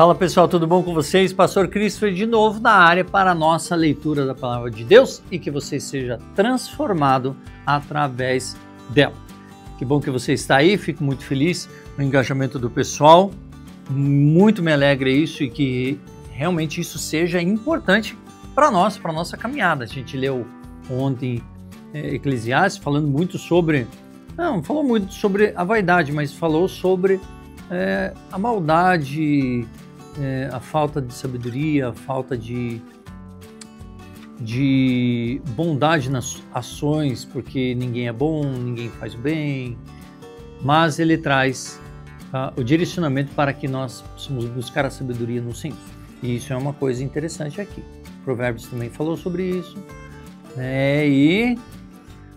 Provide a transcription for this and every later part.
Fala pessoal, tudo bom com vocês? Pastor Christopher de novo na área para a nossa leitura da Palavra de Deus e que você seja transformado através dela. Que bom que você está aí, fico muito feliz no engajamento do pessoal, muito me alegra isso e que realmente isso seja importante para nós, para a nossa caminhada. A gente leu ontem Eclesiastes falando muito sobre, não falou muito sobre a vaidade, mas falou sobre a maldade, a falta de sabedoria, a falta de bondade nas ações, porque ninguém é bom, ninguém faz o bem, mas ele traz o direcionamento para que nós possamos buscar a sabedoria no Senhor. E isso é uma coisa interessante aqui. Provérbios também falou sobre isso, e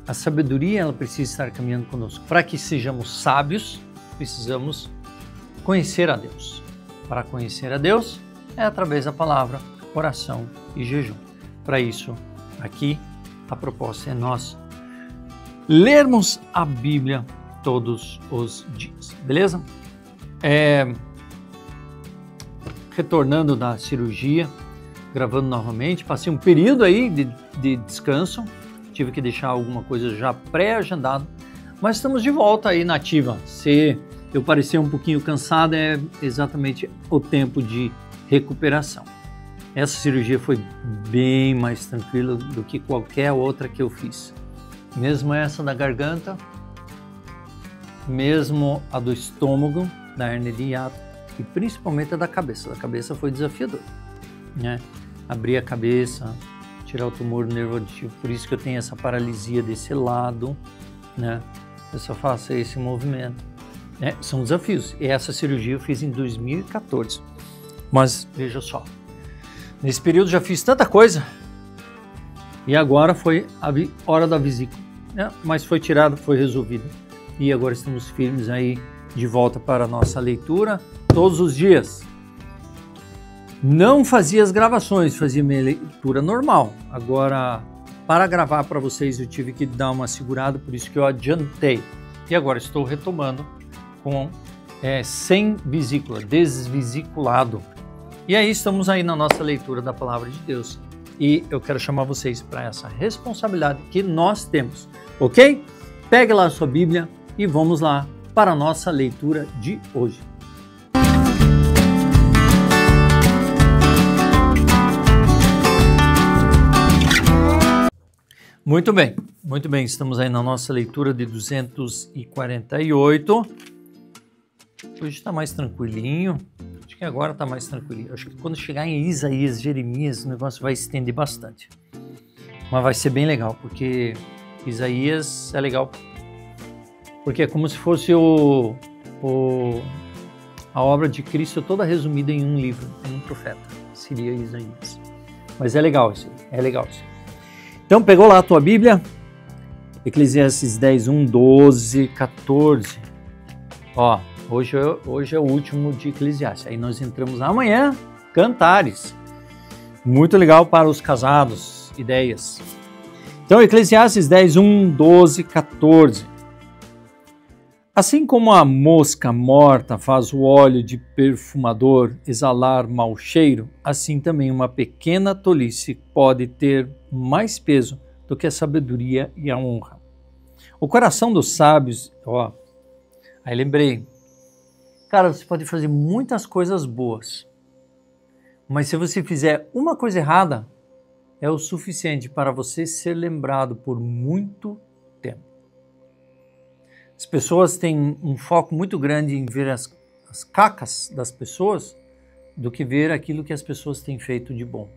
a sabedoria ela precisa estar caminhando conosco. Para que sejamos sábios, precisamos conhecer a Deus. Para conhecer a Deus é através da palavra, oração e jejum. Para isso, aqui a proposta é nós lermos a Bíblia todos os dias, beleza? Retornando da cirurgia, gravando novamente, passei um período aí de descanso, tive que deixar alguma coisa já pré-agendado, mas estamos de volta aí na ativa. Se eu parecer um pouquinho cansado, é exatamente o tempo de recuperação. Essa cirurgia foi bem mais tranquila do que qualquer outra que eu fiz. Mesmo essa da garganta, mesmo a do estômago, da hérnia de hiato e principalmente a da cabeça. A cabeça foi desafiador, né? Abrir a cabeça, tirar o tumor do nervo auditivo, por isso que eu tenho essa paralisia desse lado, né? Eu só faço esse movimento. São desafios. E essa cirurgia eu fiz em 2014. Mas veja só, nesse período já fiz tanta coisa e agora foi a hora da vesícula, né? Mas foi tirado, foi resolvido. E agora estamos firmes aí de volta para a nossa leitura todos os dias. Não fazia as gravações, fazia minha leitura normal. Agora, para gravar para vocês, eu tive que dar uma segurada, por isso que eu adiantei. E agora estou retomando com sem vesícula, desvesiculado. E aí estamos aí na nossa leitura da Palavra de Deus. E eu quero chamar vocês para essa responsabilidade que nós temos, ok? Pegue lá a sua Bíblia e vamos lá para a nossa leitura de hoje. Muito bem, estamos aí na nossa leitura de 248. Hoje está mais tranquilinho, acho que agora está mais tranquilinho. Acho que quando chegar em Isaías, Jeremias, o negócio vai estender bastante. Mas vai ser bem legal, porque Isaías é legal, porque é como se fosse a obra de Cristo toda resumida em um livro, em um profeta, seria Isaías. Mas é legal isso, Então, pegou lá a tua Bíblia? Eclesiastes 10, 1, 12, 14. Ó, hoje é o último de Eclesiastes. Aí nós entramos amanhã, Cantares. Muito legal para os casados, ideias. Então, Eclesiastes 10, 1, 12, 14. Assim como a mosca morta faz o óleo de perfumador exalar mau cheiro, assim também uma pequena tolice pode ter mais peso do que a sabedoria e a honra. O coração dos sábios, aí lembrei, cara, você pode fazer muitas coisas boas, mas se você fizer uma coisa errada, é o suficiente para você ser lembrado por muito tempo. As pessoas têm um foco muito grande em ver as cacas das pessoas do que ver aquilo que as pessoas têm feito de bom.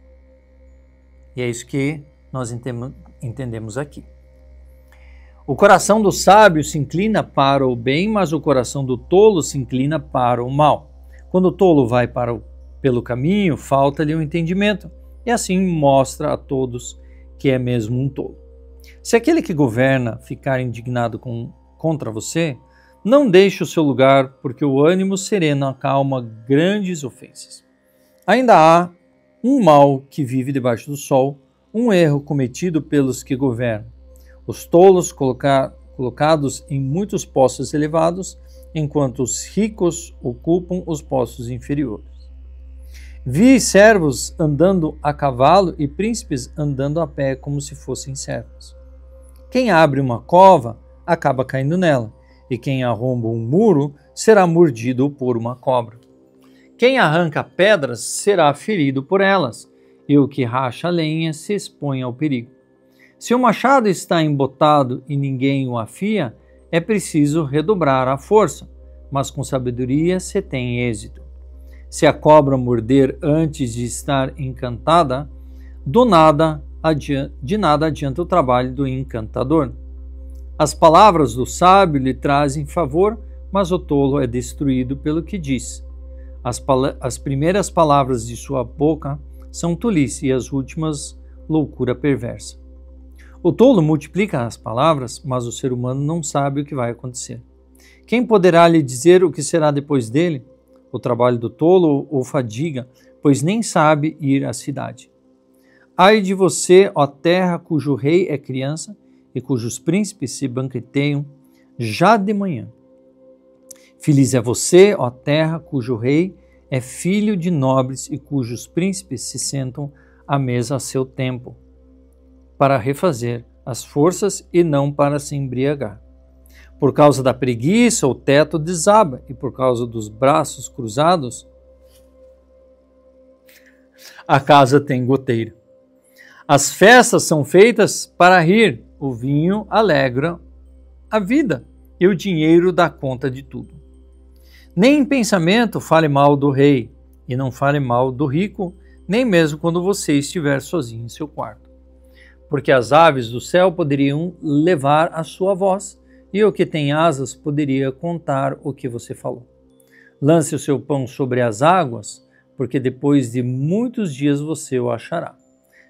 E é isso que nós entendemos aqui. O coração do sábio se inclina para o bem, mas o coração do tolo se inclina para o mal. Quando o tolo vai pelo caminho, falta-lhe o entendimento, e assim mostra a todos que é mesmo um tolo. Se aquele que governa ficar indignado contra você, não deixe o seu lugar, porque o ânimo sereno acalma grandes ofensas. Ainda há um mal que vive debaixo do sol, um erro cometido pelos que governam. Os tolos colocados em muitos postos elevados, enquanto os ricos ocupam os postos inferiores. Vi servos andando a cavalo e príncipes andando a pé como se fossem servos. Quem abre uma cova acaba caindo nela, e quem arromba um muro será mordido por uma cobra. Quem arranca pedras será ferido por elas, e o que racha lenha se expõe ao perigo. Se o machado está embotado e ninguém o afia, é preciso redobrar a força, mas com sabedoria se tem êxito. Se a cobra morder antes de estar encantada, de nada adianta o trabalho do encantador. As palavras do sábio lhe trazem favor, mas o tolo é destruído pelo que diz. As primeiras palavras de sua boca são tolice e as últimas loucura perversa. O tolo multiplica as palavras, mas o ser humano não sabe o que vai acontecer. Quem poderá lhe dizer o que será depois dele? O trabalho do tolo o fadiga, pois nem sabe ir à cidade. Ai de você, ó terra, cujo rei é criança e cujos príncipes se banqueteiam já de manhã. Feliz é você, ó terra, cujo rei é filho de nobres e cujos príncipes se sentam à mesa a seu tempo, para refazer as forças e não para se embriagar. Por causa da preguiça, o teto desaba, e por causa dos braços cruzados, a casa tem goteira. As festas são feitas para rir, o vinho alegra a vida, e o dinheiro dá conta de tudo. Nem em pensamento fale mal do rei, e não fale mal do rico, nem mesmo quando você estiver sozinho em seu quarto. Porque as aves do céu poderiam levar a sua voz, e o que tem asas poderia contar o que você falou. Lance o seu pão sobre as águas, porque depois de muitos dias você o achará.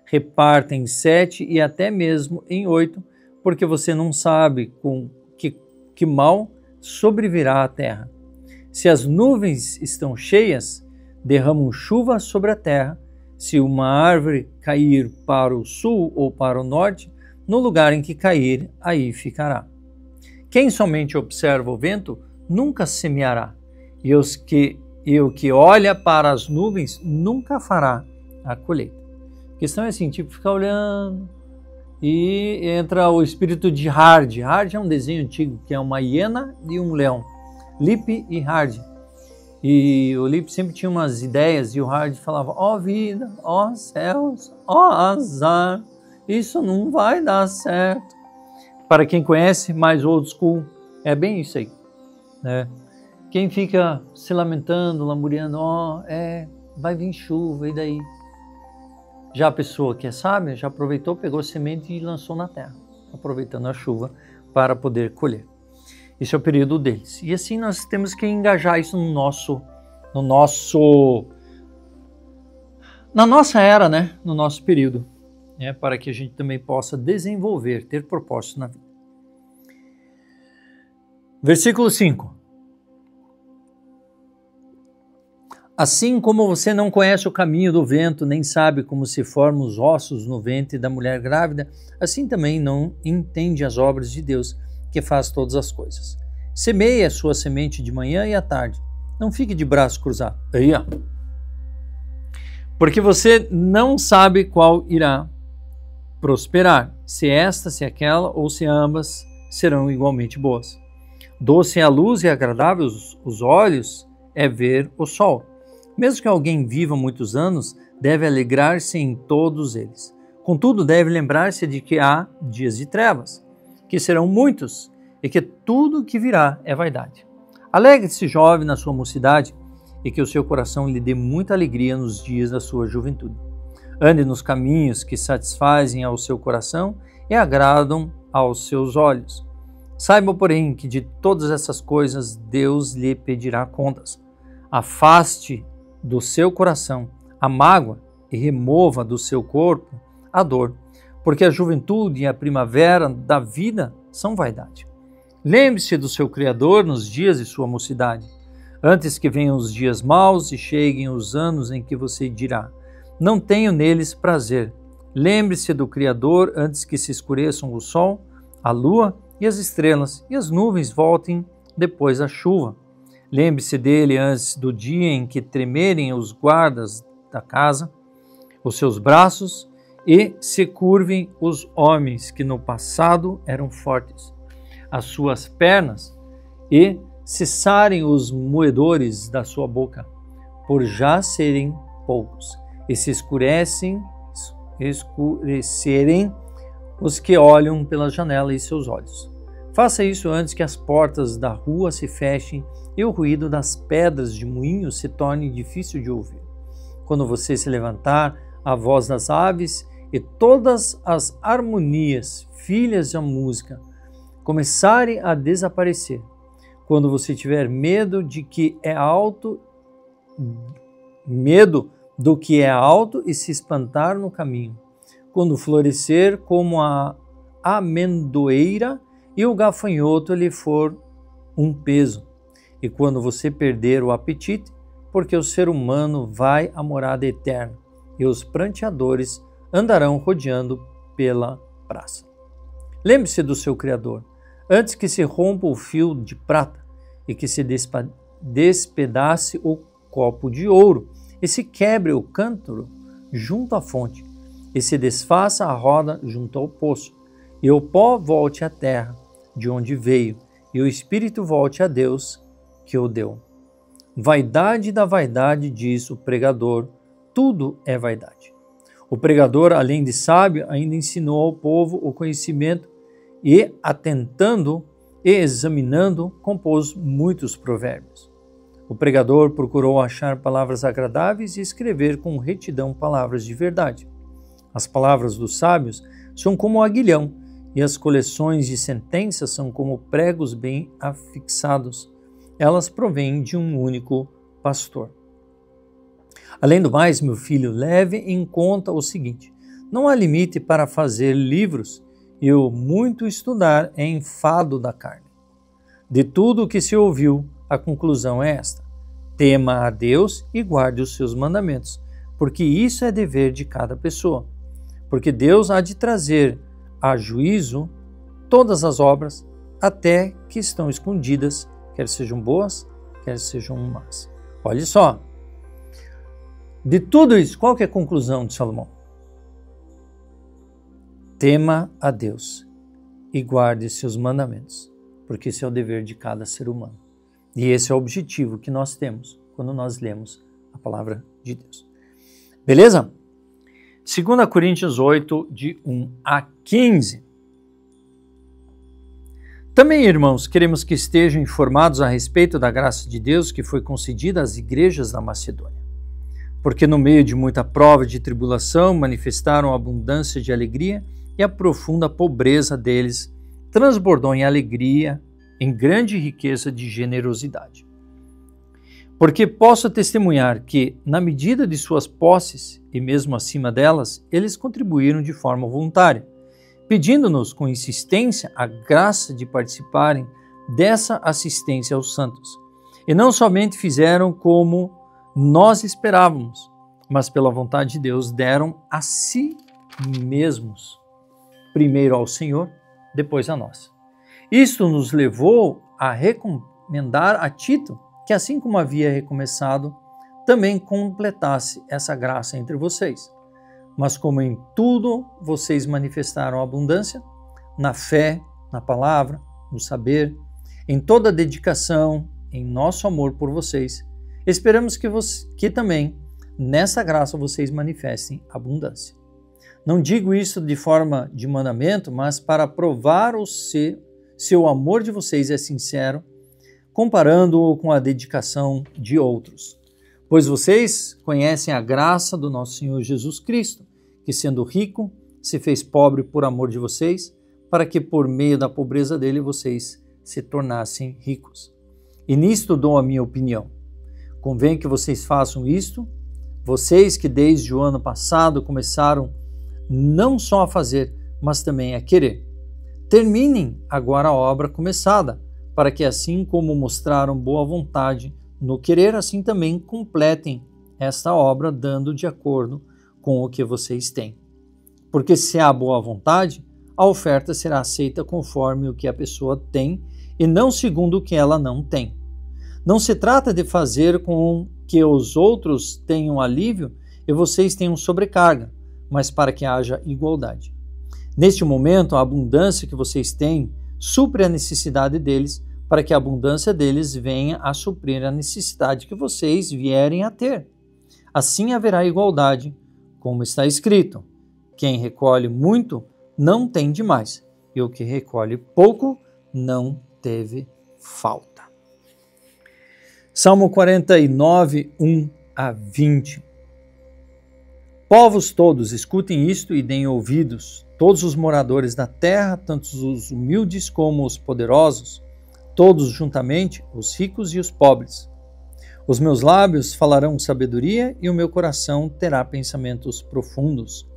Reparta em 7 e até mesmo em 8, porque você não sabe com que mal sobrevirá à terra. Se as nuvens estão cheias, derramam chuva sobre a terra. Se uma árvore cair para o sul ou para o norte, no lugar em que cair, aí ficará. Quem somente observa o vento nunca semeará, e o que olha para as nuvens nunca fará a colheita. A questão é assim, tipo, ficar olhando e entra o espírito de Hard. Hard é um desenho antigo que é uma hiena e um leão, Lip e Hard. E o Lip sempre tinha umas ideias e o Hard falava, ó vida, ó céus, ó azar, isso não vai dar certo. Para quem conhece, mais old school, é bem isso aí, né? Quem fica se lamentando, lamuriando, vai vir chuva, e daí? Já a pessoa que é sábia, já aproveitou, pegou a semente e lançou na terra, aproveitando a chuva para poder colher. Esse é o período deles. E assim nós temos que engajar isso na nossa era, né? No nosso período. Para que a gente também possa desenvolver, ter propósito na vida. Versículo 5. Assim como você não conhece o caminho do vento, nem sabe como se formam os ossos no ventre da mulher grávida, assim também não entende as obras de Deus, que faz todas as coisas. Semeie a sua semente de manhã e à tarde. Não fique de braço cruzado. Aí, ó. Porque você não sabe qual irá prosperar, se esta, se aquela, ou se ambas serão igualmente boas. Doce é a luz e agradável os olhos é ver o sol. Mesmo que alguém viva muitos anos, deve alegrar-se em todos eles. Contudo, deve lembrar-se de que há dias de trevas, que serão muitos, e que tudo que virá é vaidade. Alegre-se, jovem, na sua mocidade, e que o seu coração lhe dê muita alegria nos dias da sua juventude. Ande nos caminhos que satisfazem ao seu coração e agradam aos seus olhos. Saiba, porém, que de todas essas coisas Deus lhe pedirá contas. Afaste do seu coração a mágoa e remova do seu corpo a dor, porque a juventude e a primavera da vida são vaidade. Lembre-se do seu Criador nos dias de sua mocidade, antes que venham os dias maus e cheguem os anos em que você dirá, não tenho neles prazer. Lembre-se do Criador antes que se escureçam o sol, a lua e as estrelas, e as nuvens voltem depois da chuva. Lembre-se dele antes do dia em que tremerem os guardas da casa os seus braços e se curvem os homens que no passado eram fortes, as suas pernas, e cessarem os moedores da sua boca, por já serem poucos, e se escurecerem os que olham pela janela e seus olhos. Faça isso antes que as portas da rua se fechem e o ruído das pedras de moinho se torne difícil de ouvir. Quando você se levantar, a voz das aves e todas as harmonias, filhas da música, começarem a desaparecer. Quando você tiver medo do que é alto e se espantar no caminho. Quando florescer como a amendoeira e o gafanhoto lhe for um peso. E quando você perder o apetite, porque o ser humano vai à morada eterna, e os pranteadores andarão rodeando pela praça. Lembre-se do seu Criador, antes que se rompa o fio de prata e que se despedace o copo de ouro e se quebre o cântaro junto à fonte e se desfaça a roda junto ao poço e o pó volte à terra de onde veio e o espírito volte a Deus que o deu. Vaidade da vaidade, diz o pregador, tudo é vaidade. O pregador, além de sábio, ainda ensinou ao povo o conhecimento e, atentando e examinando, compôs muitos provérbios. O pregador procurou achar palavras agradáveis e escrever com retidão palavras de verdade. As palavras dos sábios são como aguilhão e as coleções de sentenças são como pregos bem afixados. Elas provêm de um único pastor. Além do mais, meu filho, leve em conta o seguinte: não há limite para fazer livros e o muito estudar é enfado da carne. De tudo o que se ouviu, a conclusão é esta: tema a Deus e guarde os seus mandamentos, porque isso é dever de cada pessoa. Porque Deus há de trazer a juízo todas as obras, até que estão escondidas, quer sejam boas, quer sejam más. Olha só, de tudo isso, qual que é a conclusão de Salomão? Tema a Deus e guarde seus mandamentos, porque esse é o dever de cada ser humano. E esse é o objetivo que nós temos quando nós lemos a palavra de Deus. Beleza? 2 Coríntios 8, de 1 a 15. Também, irmãos, queremos que estejam informados a respeito da graça de Deus que foi concedida às igrejas da Macedônia. Porque no meio de muita prova e de tribulação manifestaram abundância de alegria e a profunda pobreza deles transbordou em alegria, em grande riqueza de generosidade. Porque posso testemunhar que, na medida de suas posses e mesmo acima delas, eles contribuíram de forma voluntária, pedindo-nos com insistência a graça de participarem dessa assistência aos santos. E não somente fizeram como nós esperávamos, mas pela vontade de Deus deram a si mesmos, primeiro ao Senhor, depois a nós. Isto nos levou a recomendar a Tito que, assim como havia recomeçado, também completasse essa graça entre vocês. Mas como em tudo vocês manifestaram abundância, na fé, na palavra, no saber, em toda a dedicação, em nosso amor por vocês, esperamos que também nessa graça vocês manifestem abundância. Não digo isso de forma de mandamento, mas para provar se o amor de vocês é sincero, comparando-o com a dedicação de outros. Pois vocês conhecem a graça do nosso Senhor Jesus Cristo, que sendo rico, se fez pobre por amor de vocês, para que por meio da pobreza dele vocês se tornassem ricos. E nisto dou a minha opinião. Convém que vocês façam isto, vocês que desde o ano passado começaram não só a fazer, mas também a querer. Terminem agora a obra começada, para que assim como mostraram boa vontade no querer, assim também completem esta obra, dando de acordo com o que vocês têm. Porque se há boa vontade, a oferta será aceita conforme o que a pessoa tem e não segundo o que ela não tem. Não se trata de fazer com que os outros tenham alívio e vocês tenham sobrecarga, mas para que haja igualdade. Neste momento, a abundância que vocês têm supre a necessidade deles, para que a abundância deles venha a suprir a necessidade que vocês vierem a ter. Assim haverá igualdade, como está escrito: quem recolhe muito não tem demais, e o que recolhe pouco não teve falta. Salmo 49, 1 a 20. Povos todos, escutem isto e deem ouvidos, todos os moradores da terra, tanto os humildes como os poderosos, todos juntamente, os ricos e os pobres. Os meus lábios falarão sabedoria e o meu coração terá pensamentos profundos.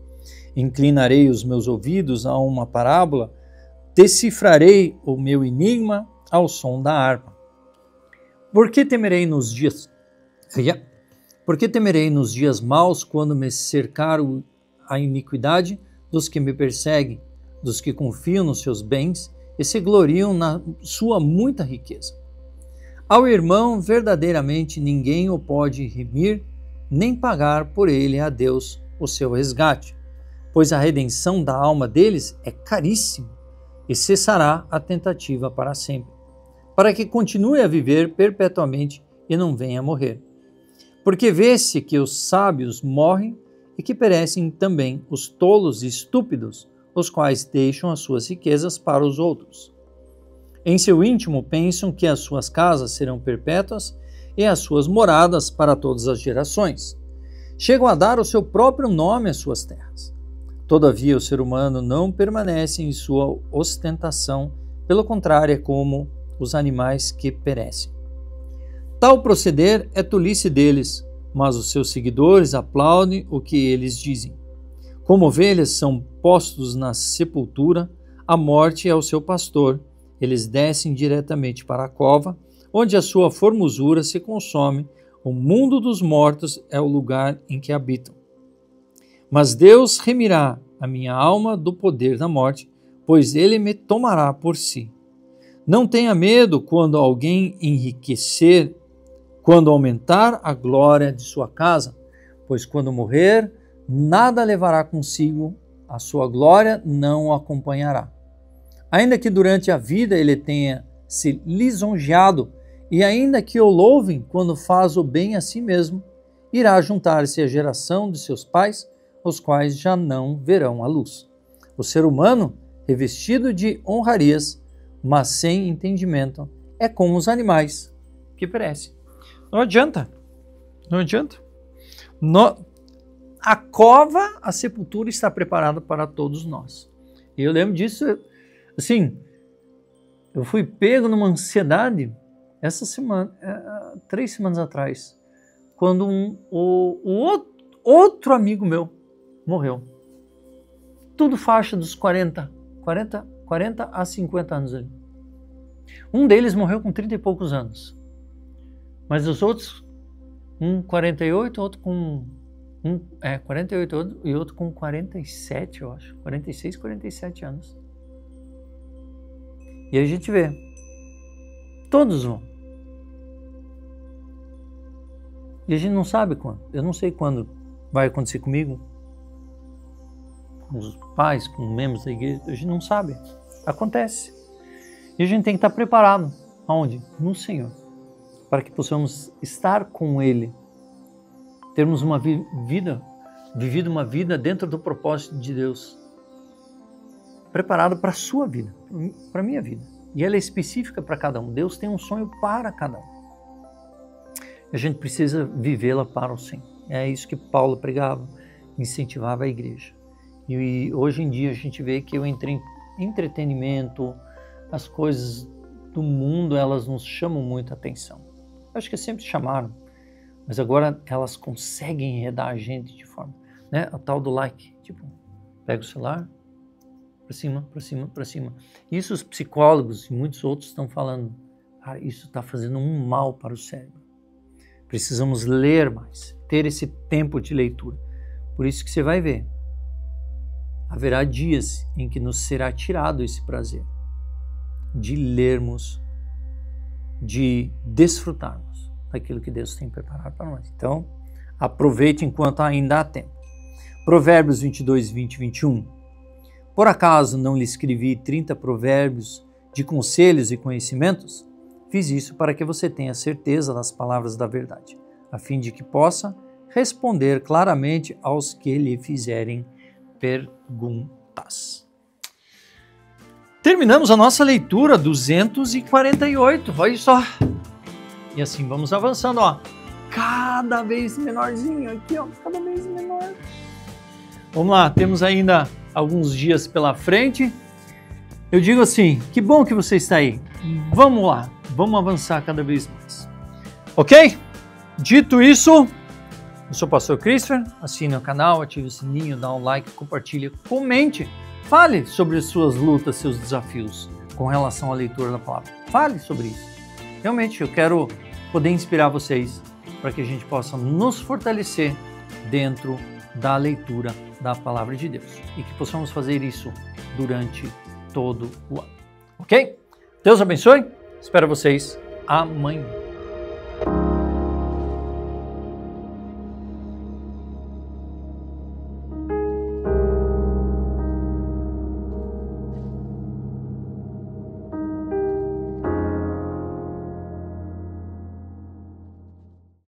Inclinarei os meus ouvidos a uma parábola, decifrarei o meu enigma ao som da harpa. Por que temerei nos dias maus, quando me cercar a iniquidade dos que me perseguem, dos que confiam nos seus bens e se gloriam na sua muita riqueza? Ao irmão, verdadeiramente ninguém o pode remir, nem pagar por ele a Deus o seu resgate, pois a redenção da alma deles é caríssima, e cessará a tentativa para sempre, para que continue a viver perpetuamente e não venha a morrer. Porque vê-se que os sábios morrem e que perecem também os tolos e estúpidos, os quais deixam as suas riquezas para os outros. Em seu íntimo pensam que as suas casas serão perpétuas e as suas moradas para todas as gerações. Chegam a dar o seu próprio nome às suas terras. Todavia, o ser humano não permanece em sua ostentação, pelo contrário, é como os animais que perecem. Tal proceder é tolice deles, mas os seus seguidores aplaudem o que eles dizem. Como ovelhas são postos na sepultura, a morte é o seu pastor. Eles descem diretamente para a cova, onde a sua formosura se consome. O mundo dos mortos é o lugar em que habitam. Mas Deus remirá a minha alma do poder da morte, pois ele me tomará por si. Não tenha medo quando alguém enriquecer, quando aumentar a glória de sua casa, pois quando morrer, nada levará consigo, a sua glória não o acompanhará. Ainda que durante a vida ele tenha se lisonjeado, e ainda que o louvem quando faz o bem a si mesmo, irá juntar-se à geração de seus pais, os quais já não verão a luz. O ser humano, revestido de honrarias, mas sem entendimento, é como os animais que perecem. Não adianta. A cova, a sepultura está preparada para todos nós. E eu lembro disso, assim, eu fui pego numa ansiedade essa semana, 3 semanas atrás, quando outro amigo meu morreu. Tudo faixa dos 40 a 50 anos ali. Um deles morreu com 30 e poucos anos. Mas os outros, um 48, outro com 48 e outro com 47, eu acho. 46, 47 anos. E a gente vê. Todos vão. E a gente não sabe quando. Eu não sei quando vai acontecer comigo. Com os pais, com membros da igreja. A gente não sabe. Acontece. E a gente tem que estar preparado. Aonde? No Senhor. Para que possamos estar com Ele. Termos uma vivido uma vida dentro do propósito de Deus. Preparado para a sua vida, para a minha vida. E ela é específica para cada um. Deus tem um sonho para cada um. A gente precisa vivê-la para o Senhor. É isso que Paulo pregava, incentivava a igreja. E hoje em dia a gente vê que o entretenimento, as coisas do mundo, elas nos chamam muita atenção. Acho que sempre chamaram, mas agora elas conseguem enredar a gente de forma, né? A tal do like, tipo, pega o celular, para cima, para cima, para cima. Isso os psicólogos e muitos outros estão falando, cara, isso está fazendo um mal para o cérebro. Precisamos ler mais, ter esse tempo de leitura. Por isso que você vai ver, haverá dias em que nos será tirado esse prazer de lermos, de desfrutarmos daquilo que Deus tem preparado para nós. Então, Aproveite enquanto ainda há tempo. Provérbios 22, 20 e 21. Por acaso não lhe escrevi 30 provérbios de conselhos e conhecimentos? Fiz isso para que você tenha certeza das palavras da verdade, a fim de que possa responder claramente aos que lhe fizerem perguntas. Terminamos a nossa leitura 248, olha só. E assim vamos avançando, ó. Cada vez menorzinho aqui, ó, cada vez menor. Vamos lá, temos ainda alguns dias pela frente. Eu digo assim, que bom que você está aí. Vamos lá, vamos avançar cada vez mais. Ok? Dito isso, eu sou o pastor Christopher, assine o canal, ative o sininho, dá um like, compartilhe, comente. Fale sobre as suas lutas, seus desafios com relação à leitura da palavra. Fale sobre isso. Realmente, eu quero poder inspirar vocês para que a gente possa nos fortalecer dentro da leitura da palavra de Deus e que possamos fazer isso durante todo o ano. Ok? Deus abençoe. Espero vocês amanhã.